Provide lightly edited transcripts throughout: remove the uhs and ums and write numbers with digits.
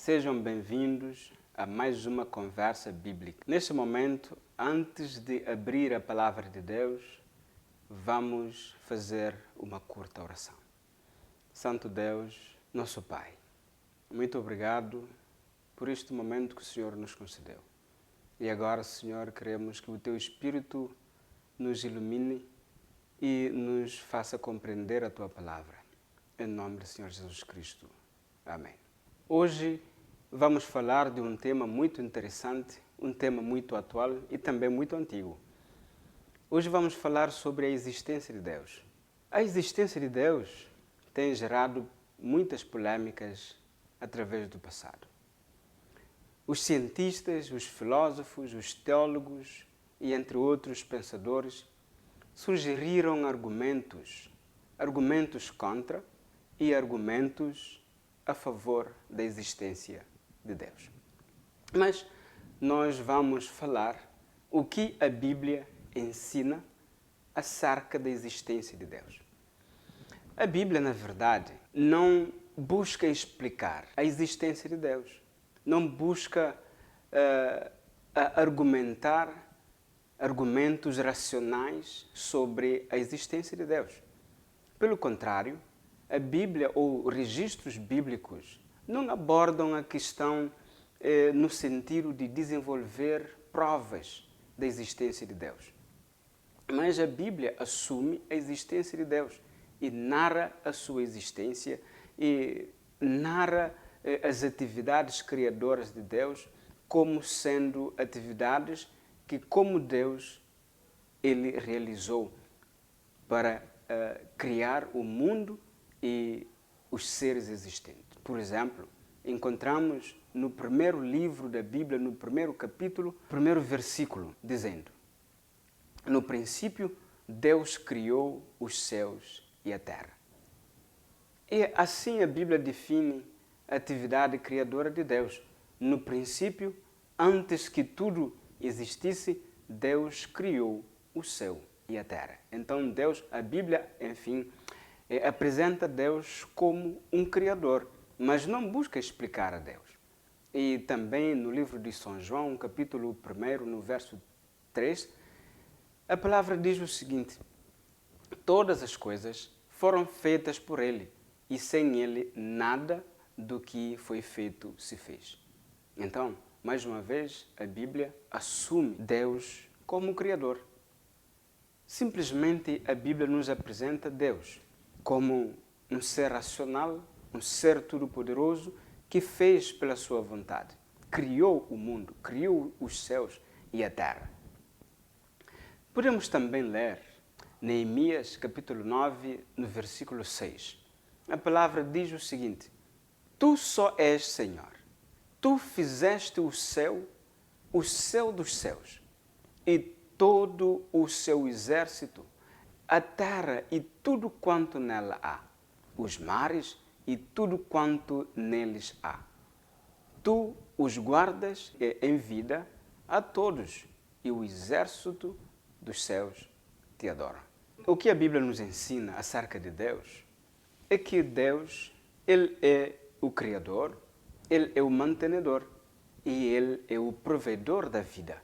Sejam bem-vindos a mais uma conversa bíblica. Neste momento, antes de abrir a palavra de Deus, vamos fazer uma curta oração. Santo Deus, nosso Pai, muito obrigado por este momento que o Senhor nos concedeu. E agora, Senhor, queremos que o Teu Espírito nos ilumine e nos faça compreender a Tua palavra. Em nome do Senhor Jesus Cristo. Amém. Hoje vamos falar de um tema muito interessante, um tema muito atual e também muito antigo. Hoje vamos falar sobre a existência de Deus. A existência de Deus tem gerado muitas polêmicas através do passado. Os cientistas, os filósofos, os teólogos e entre outros pensadores sugeriram argumentos contra e argumentos a favor da existência de Deus. Mas nós vamos falar o que a Bíblia ensina acerca da existência de Deus. A Bíblia, na verdade, não busca explicar a existência de Deus. Não busca argumentar argumentos racionais sobre a existência de Deus. Pelo contrário, a Bíblia ou registros bíblicos não abordam a questão no sentido de desenvolver provas da existência de Deus. Mas a Bíblia assume a existência de Deus e narra a sua existência e narra as atividades criadoras de Deus como sendo atividades que, como Deus, Ele realizou para criar o mundo e os seres existentes. Por exemplo, encontramos no primeiro livro da Bíblia, no primeiro capítulo, primeiro versículo, dizendo: no princípio, Deus criou os céus e a terra. E assim a Bíblia define a atividade criadora de Deus. No princípio, antes que tudo existisse, Deus criou o céu e a terra. Então Deus, a Bíblia, enfim, apresenta Deus como um criador, mas não busca explicar a Deus. E também no livro de São João, capítulo 1, no verso 3, a palavra diz o seguinte: todas as coisas foram feitas por Ele, e sem Ele nada do que foi feito se fez. Então, mais uma vez, a Bíblia assume Deus como Criador. Simplesmente a Bíblia nos apresenta Deus como um ser racional, um ser todo-poderoso que fez pela sua vontade. Criou o mundo, criou os céus e a terra. Podemos também ler Neemias, capítulo 9, no versículo 6. A palavra diz o seguinte: Tu só és Senhor. Tu fizeste o céu dos céus, e todo o seu exército, a terra e tudo quanto nela há, os mares e tudo quanto neles há. Tu os guardas em vida a todos, e o exército dos céus te adora. O que a Bíblia nos ensina acerca de Deus é que Deus, Ele é o Criador, Ele é o mantenedor e Ele é o provedor da vida.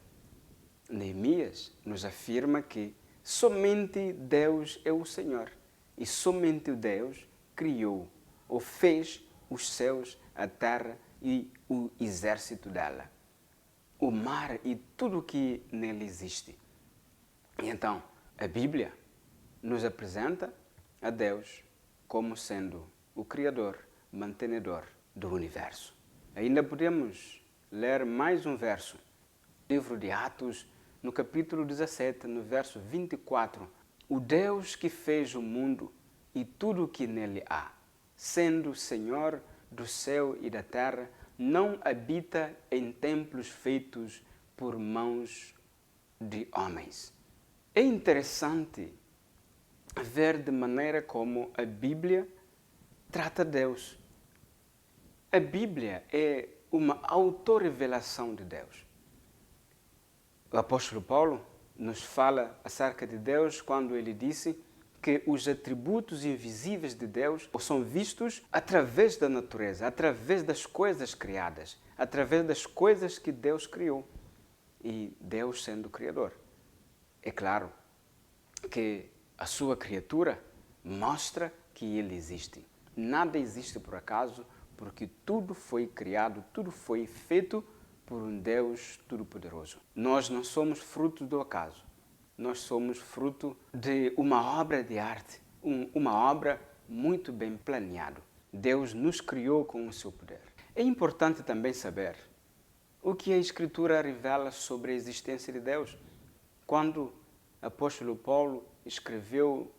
Neemias nos afirma que somente Deus é o Senhor e somente Deus criou ou fez os céus, a terra e o exército dela, o mar e tudo o que nele existe. E então, a Bíblia nos apresenta a Deus como sendo o Criador, mantenedor do universo. Ainda podemos ler mais um verso, livro de Atos, no capítulo 17, no verso 24. O Deus que fez o mundo e tudo o que nele há, sendo Senhor do céu e da terra, não habita em templos feitos por mãos de homens. É interessante ver de maneira como a Bíblia trata Deus. A Bíblia é uma autorrevelação de Deus. O apóstolo Paulo nos fala acerca de Deus quando ele disse que os atributos invisíveis de Deus são vistos através da natureza, através das coisas criadas, através das coisas que Deus criou. E Deus sendo o Criador. É claro que a sua criatura mostra que Ele existe. Nada existe por acaso, porque tudo foi criado, tudo foi feito por um Deus Todo-Poderoso. Nós não somos fruto do acaso. Nós somos fruto de uma obra de arte, uma obra muito bem planeada. Deus nos criou com o seu poder. É importante também saber o que a Escritura revela sobre a existência de Deus. Quando o apóstolo Paulo escreveu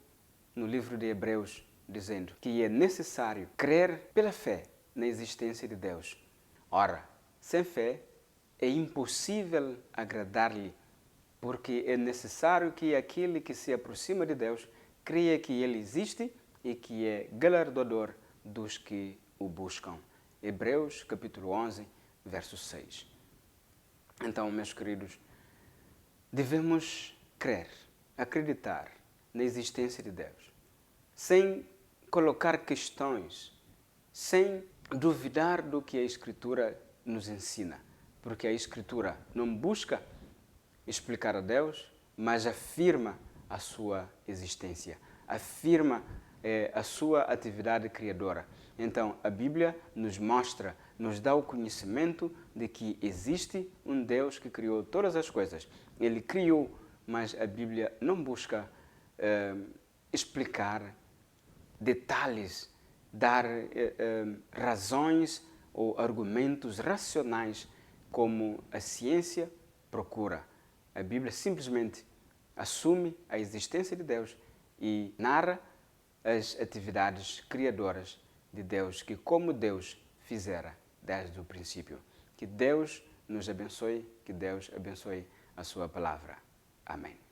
no livro de Hebreus, dizendo que é necessário crer pela fé na existência de Deus. Ora, sem fé é impossível agradar-lhe, porque é necessário que aquele que se aproxima de Deus creia que Ele existe e que é galardoador dos que o buscam. Hebreus, capítulo 11, verso 6. Então, meus queridos, devemos crer, acreditar na existência de Deus, sem colocar questões, sem duvidar do que a Escritura nos ensina, porque a Escritura não busca explicar a Deus, mas afirma a sua existência, afirma a sua atividade criadora. Então, a Bíblia nos mostra, nos dá o conhecimento de que existe um Deus que criou todas as coisas. Ele criou, mas a Bíblia não busca explicar detalhes, dar razões ou argumentos racionais como a ciência procura. A Bíblia simplesmente assume a existência de Deus e narra as atividades criadoras de Deus, que como Deus fizera desde o princípio. Que Deus nos abençoe, que Deus abençoe a sua palavra. Amém.